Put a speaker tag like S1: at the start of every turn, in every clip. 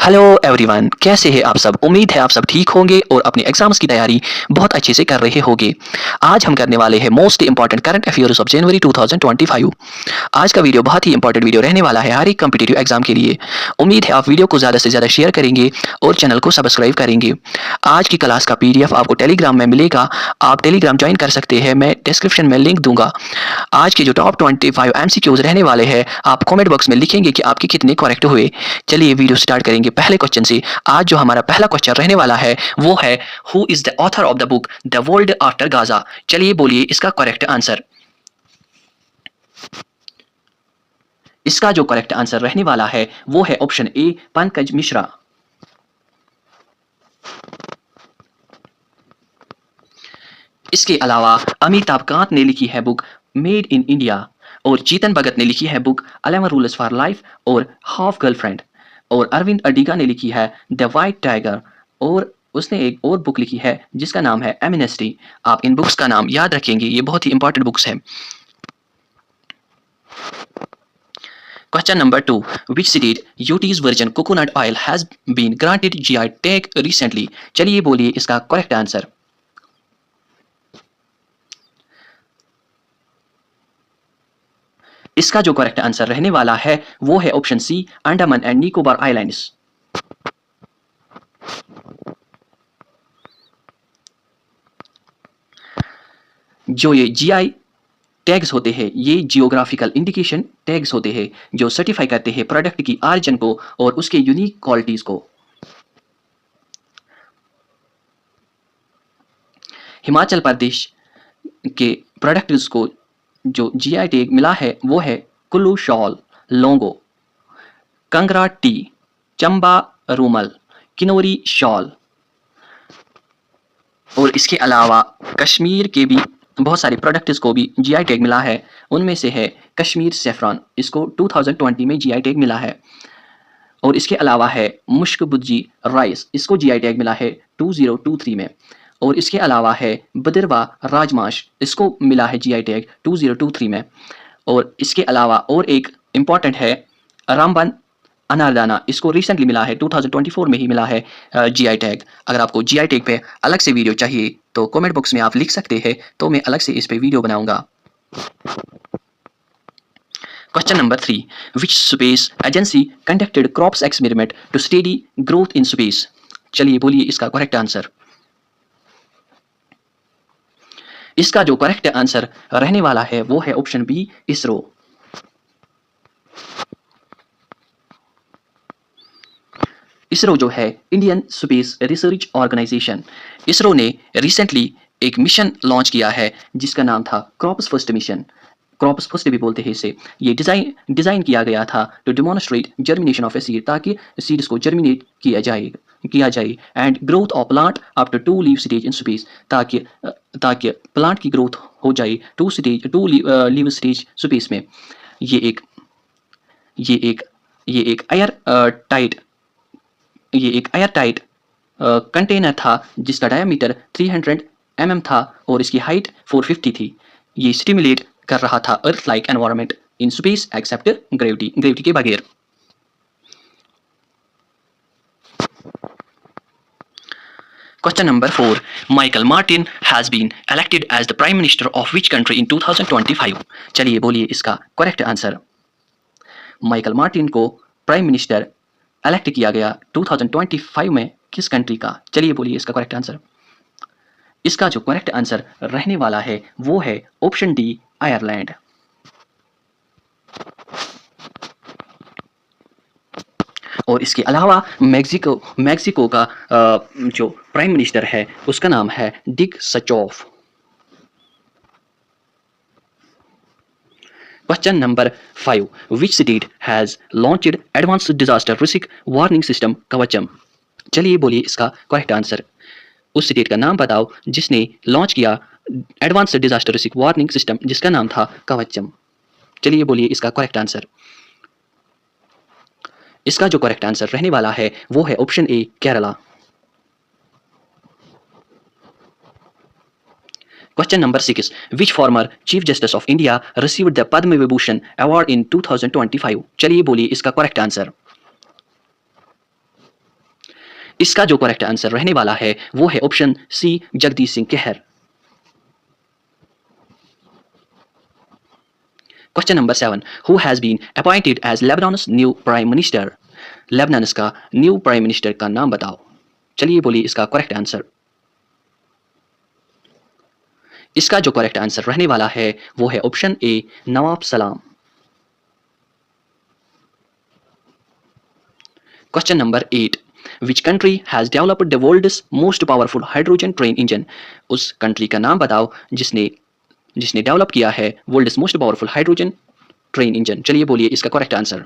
S1: Hello everyone, कैसे हैं आप सब। उम्मीद है आप सब ठीक होंगे और अपने एग्जाम्स की तैयारी बहुत अच्छे से कर रहे होंगे। आज हम करने वाले हैं most important current affairs of January 2025। आज का वीडियो बहुत ही इंपॉर्टेंट वीडियो रहने वाला है हर एक कम्पिटिटिव एग्जाम के लिए। उम्मीद है आप वीडियो को ज़्यादा से ज़्यादा शेयर करेंगे और चैनल को सब्सक्राइब करेंगे। आज की क्लास का PDF आपको टेलीग्राम में मिलेगा, आप टेलीग्राम ज्वाइन कर सकते हैं, मैं डिस्क्रिप्शन में लिंक दूंगा। आज के जो टॉप 25 MCQs रहने वाले हैं, आप कमेंट बॉक्स में लिखेंगे कि आपके कितने करेक्ट हुए। चलिए वीडियो स्टार्ट करेंगे पहले क्वेश्चन से। आज जो हमारा पहला क्वेश्चन रहने वाला है वो है who is the author of the book the world after Gaza. चलिए बोलिए इसका करेक्ट आंसर। इसका जो करेक्ट आंसर रहने वाला है वो है ऑप्शन ए, पंकज मिश्रा। इसके अलावा अमिताभ कांत ने लिखी है बुक मेड इन इंडिया, और चेतन भगत ने लिखी है बुक 11 रूल्स फॉर लाइफ और हाफ गर्लफ्रेंड, और अरविंद अडिगा ने लिखी है द वाइट टाइगर, और उसने एक और बुक लिखी है जिसका नाम है एमनेस्टी। आप इन बुक्स का नाम याद रखेंगे, ये बहुत ही इंपॉर्टेंट बुक्स है। Question number 2, which state UTs virgin coconut oil has been granted GI tag recently. चलिए बोलिए इसका करेक्ट आंसर। इसका जो करेक्ट आंसर रहने वाला है वो है option C, Andaman and Nicobar islands. जो ये GI टैग्स होते हैं, ये जियोग्राफिकल इंडिकेशन टैग्स होते हैं जो सर्टिफाई करते हैं प्रोडक्ट की ऑरिजिन को और उसके यूनिक क्वालिटीज को। हिमाचल प्रदेश के प्रोडक्ट्स को जो GI टैग मिला है वो है कुल्लू शॉल, लोंगो, कंगरा टी, चंबा रूमल, किन्नौरी शॉल, और इसके अलावा कश्मीर के भी बहुत सारे प्रोडक्ट्स को भी GI टैग मिला है। उनमें से है कश्मीर सेफ्रॉन, इसको 2020 में GI टैग मिला है। और इसके अलावा है मुश्क भुज्जी राइस, इसको GI टैग मिला है 2023 में। और इसके अलावा है बदरवा राजमाश, इसको मिला है GI टैग 2023 में। और इसके अलावा और एक इम्पॉर्टेंट है रामबन अनारदाना, इसको रिसेंटली मिला है 2024 में ही मिला है GI टैग। अगर आपको GI टैग पे अलग से वीडियो चाहिए तो कमेंट बॉक्स में आप लिख सकते हैं, तो मैं अलग से इस पे वीडियो बनाऊंगा। Question number 3, which space agency conducted CROPS experiment to study growth in space. चलिए बोलिए इसका करेक्ट आंसर। इसका जो करेक्ट आंसर रहने वाला है वो है ऑप्शन बी, इसरो। इसरो जो है Indian Space Research Organisation, ISRO ने रिसेंटली एक मिशन लॉन्च किया है जिसका नाम था CROPS first mission. CROPS first भी बोलते हैं इसे। ये डिजाइन किया गया था to demonstrate germination of a seed, ताकि सीड्स को जर्मिनेट किया जाए and growth of plant after 2 leaf stage in space, ताकि प्लांट की ग्रोथ हो जाए 2 लीव स्टेज स्पेस में। ये एक एयर टाइट कंटेनर था जिसका डायमीटर 300 mm था और इसकी हाइट 450 थी। ये स्टिमुलेट कर रहा था earth like environment in space except gravity के बगैर। Question number 4, Michael Martin has been elected as the Prime Minister of which country in 2025। चलिए बोलिए इसका करेक्ट आंसर। माइकल मार्टिन को प्राइम मिनिस्टर इलेक्ट किया गया 2025 में किस कंट्री का। चलिए बोलिए इसका करेक्ट आंसर। इसका जो करेक्ट आंसर रहने वाला है वो है ऑप्शन डी, आयरलैंड। और इसके अलावा मैक्सिको का जो प्राइम मिनिस्टर है उसका नाम है Dick Schoof. Question number 5, which state has launched advanced disaster risk warning system Kavacham. चलिए बोलिए इसका करेक्ट आंसर। उस स्टेट का नाम बताओ जिसने लॉन्च किया advanced disaster risk warning system जिसका नाम था कवचम। चलिए बोलिए इसका करेक्ट आंसर। इसका जो करेक्ट आंसर रहने वाला है वो है option A, Kerala. Question number 6, which former chief justice of India received the Padma Vibhushan award in 2025। चलिए बोलिए इसका करेक्ट आंसर। इसका जो करेक्ट आंसर रहने वाला है वो है option C, Jagdish Singh Khehar. Question number 7, who has been appointed as Lebanon's new prime minister. Lebanon का न्यू प्राइम मिनिस्टर का नाम बताओ। चलिए बोलिए इसका करेक्ट आंसर। इसका जो करेक्ट आंसर रहने वाला है वो है option A, Nawaf Salam. Question number 8, which country has developed the world's most powerful hydrogen train engine. उस कंट्री का नाम बताओ जिसने डेवलप किया है world's most powerful hydrogen train engine. चलिए बोलिए इसका करेक्ट आंसर।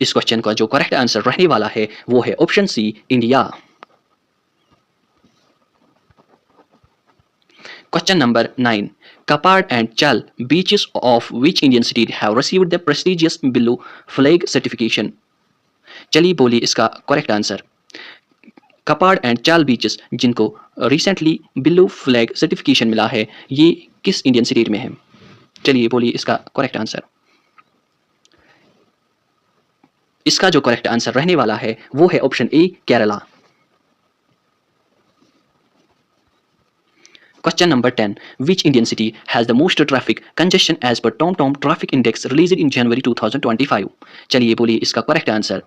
S1: इस क्वेश्चन का जो करेक्ट आंसर रहने वाला है वो है option C, India. Question number 9, Kapad and Chal beaches of which Indian city have received the prestigious Blue Flag certification। चलिए बोलिए इसका करेक्ट आंसर। कपाड़ एंड चाल बीचेस जिनको रिसेंटली ब्लू फ्लैग सर्टिफिकेशन मिला है, ये किस इंडियन स्टेट में है। चलिए बोलिए इसका करेक्ट आंसर। इसका जो करेक्ट आंसर रहने वाला है वो है option A, Kerala. Question number 10, which Indian city has the most traffic congestion as per Tom traffic index released in January 2025। चलिए बोलिए इसका करेक्ट आंसर।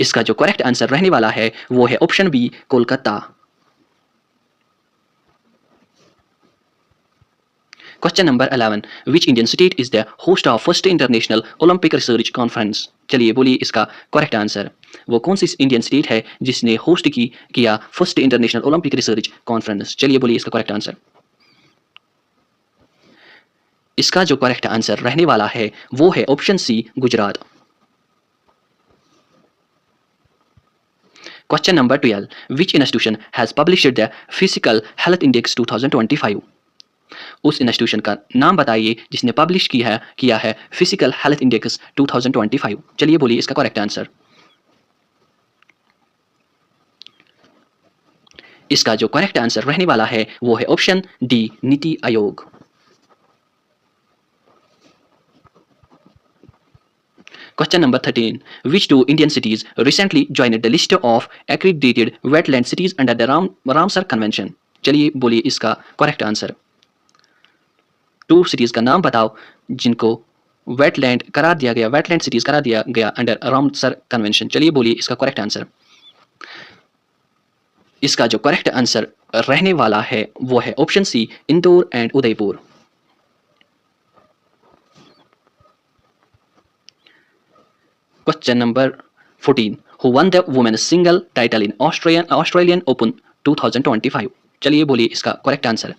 S1: इसका जो करेक्ट आंसर रहने वाला है वो है option B, Kolkata. Question number 11, which Indian state is the host of first international Olympic research conference. चलिए बोलिए इसका करेक्ट आंसर। वो कौन सी इंडियन स्टेट है जिसने होस्ट किया first international Olympic research conference. चलिए बोलिए इसका करेक्ट आंसर। इसका जो करेक्ट आंसर रहने वाला है वो है option C, Gujarat. Question number 12, which institution has published the physical health index 2025। उस इंस्टीट्यूशन का नाम बताइए जिसने पब्लिश किया है फिजिकल हेल्थ इंडेक्स 2025। चलिए बोलिए इसका करेक्ट आंसर। इसका जो करेक्ट आंसर रहने वाला है वो है option D, NITI Aayog. Question number 13, which two Indian cities recently joined the list of accredited wetland cities under the Ramsar Convention। चलिए बोलिए इसका करेक्ट आंसर। 2 सिटीज का नाम बताओ जिनको वेटलैंड सिटीज करार दिया गया अंडर रामसर कन्वेंशन। चलिए बोलिए इसका करेक्ट आंसर। इसका जो करेक्ट आंसर रहने वाला है वो है option C, Indore and Udaipur. Question number 14, who won the women single title in Australian Open 2025। चलिए बोलिए इसका करेक्ट आंसर।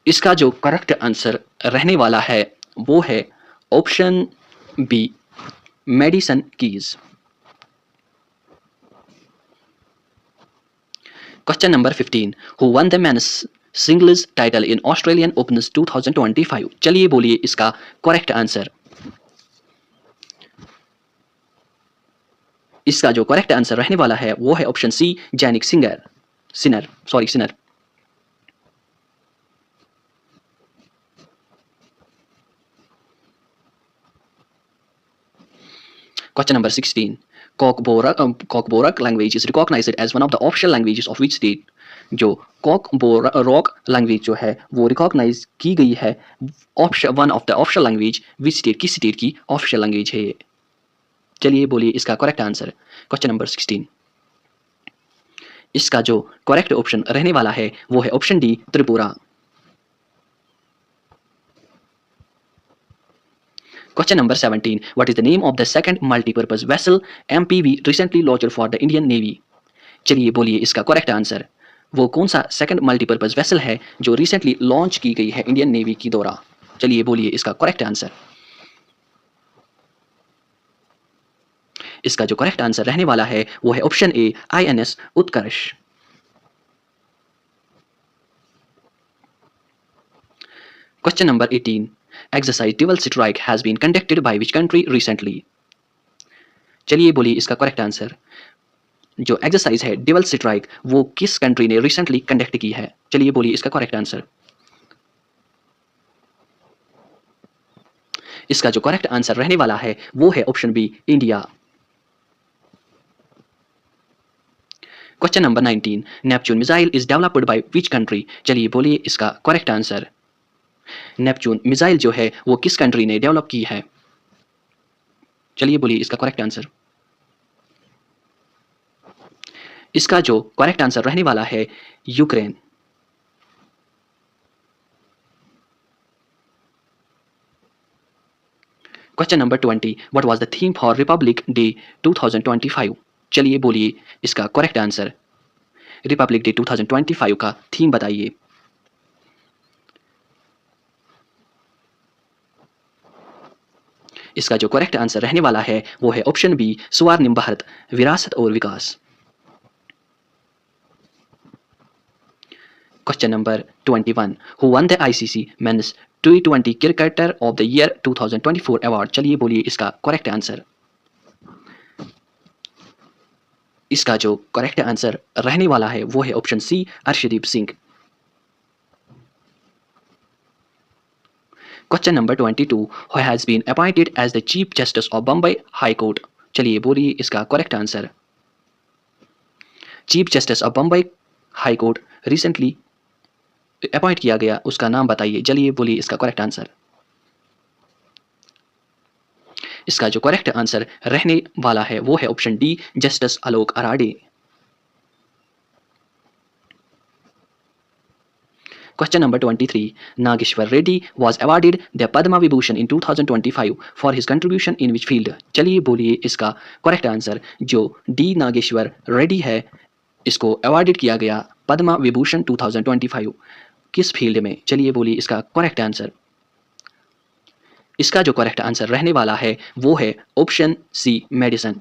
S1: इसका जो करेक्ट आंसर रहने वाला है वो है option B, Madison Keys. Question number 15, who won the men's singles title in Australian Open 2025। चलिए बोलिए इसका करेक्ट आंसर। इसका जो करेक्ट आंसर रहने वाला है वो है option C, Jannik Sinner. Question number 16, Cockborok language is recognized as one of the official languages of which state। जो Cockborok language जो है वो रिकॉग्नाइज की गई है one of the official language which state, किस स्टेट की ऑफिशियल लैंग्वेज है ये। चलिए बोलिए इसका करेक्ट आंसर। क्वेश्चन नंबर 16, इसका जो करेक्ट ऑप्शन रहने वाला है वो है option D, Tripura. Question number 17, what is the name of the second multipurpose vessel MPV recently launched for the Indian navy. चलिए बोलिए इसका करेक्ट आंसर। वो कौन सा सेकंड मल्टीपर्पज वेसल है जो रिसेंटली लॉन्च की गई है इंडियन नेवी की द्वारा। चलिए बोलिए इसका करेक्ट आंसर। इसका जो करेक्ट आंसर रहने वाला है वो है option A, INS Utkarsh. Question number 18, exercise double strike has been conducted by which country recently. चलिए बोलिए इसका करेक्ट आंसर। जो एक्सरसाइज है डबल स्ट्राइक वो किस कंट्री ने रिसेंटली कंडक्ट की है। चलिए बोलिए इसका करेक्ट आंसर। इसका जो करेक्ट आंसर रहने वाला है वो है option B, India. Question number 19, Neptune missile is developed by which country? चलिए बोलिए इसका करेक्ट आंसर। नेपच्यून मिसाइल जो है वो किस कंट्री ने डेवलप की है? चलिए बोलिए इसका करेक्ट आंसर। इसका जो करेक्ट आंसर रहने वाला है Ukraine. Question number 20, what was the theme for Republic day 2025? चलिए बोलिए इसका करेक्ट आंसर। रिपब्लिक डे 2025 का थीम बताइए। इसका जो करेक्ट आंसर रहने वाला है वो है ऑप्शन बी, स्वर्णिम भारत, विरासत और विकास। Question number 21, who won the ICC men's T20 cricketer of the year 2024 award? चलिए बोलिए इसका करेक्ट आंसर। इसका जो करेक्ट आंसर रहने वाला है वो है option C, Arshdeep Singh. Question number 22, who has been appointed as the chief justice of Bombay high court? चलिए बोलिए इसका correct answer. Chief justice of Bombay high court recently appoint किया गया, उसका नाम बताइए। चलिए बोलिए इसका करेक्ट आंसर। इसका जो करेक्ट आंसर रहने वाला है वो है option D, justice Alok Aradhe. Question number 23, Nageshwar Reddy was awarded the Padma Vibhushan in 2025 for his contribution in which field? चलिए बोलिए इसका करेक्ट आंसर। जो डी नागेश्वर रेड्डी है इसको अवार्डेड किया गया पद्मा विभूषण 2025 किस फील्ड में? चलिए बोलिए इसका करेक्ट आंसर। इसका जो करेक्ट आंसर रहने वाला है वो है option C, medicine.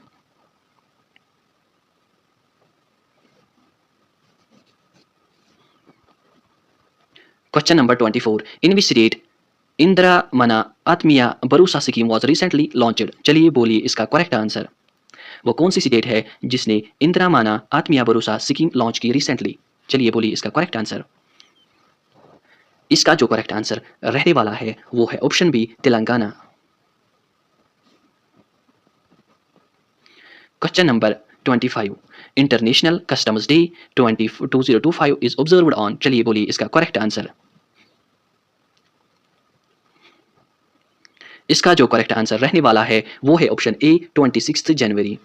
S1: Question number 24, in which state Indira Mana Atmiya भरोसा स्कीम वाज रिसेंटली लॉन्च्ड? चलिए बोलिए इसका करेक्ट आंसर। वो कौन सी स्टेट है जिसने इंदिरा माना आत्मीया भरोसा स्कीम लॉन्च की रिसेंटली? चलिए बोलिए इसका करेक्ट आंसर। इसका जो करेक्ट आंसर रहने वाला है वो है option B, Telangana. Question number 25, international customs day 2025 is observed on? चलिए बोलिए इसका करेक्ट आंसर। इसका जो करेक्ट आंसर रहने वाला है वो है ऑप्शन ए, 26 जनवरी।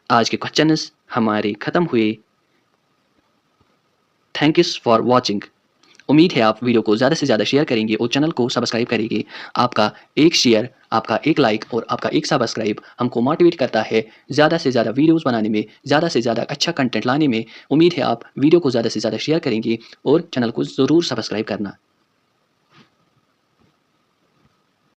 S1: आज के क्वेश्चंस हमारे खत्म हुए। Thank you for watching. उम्मीद है आप वीडियो को ज़्यादा से ज़्यादा शेयर करेंगे और चैनल को सब्सक्राइब करेंगे। आपका एक शेयर, आपका एक लाइक और आपका एक सब्सक्राइब हमको मोटिवेट करता है ज़्यादा से ज़्यादा वीडियोस बनाने में, ज़्यादा से ज़्यादा अच्छा कंटेंट लाने में। उम्मीद है आप वीडियो को ज़्यादा से ज़्यादा शेयर करेंगे और चैनल को ज़रूर सब्सक्राइब करना।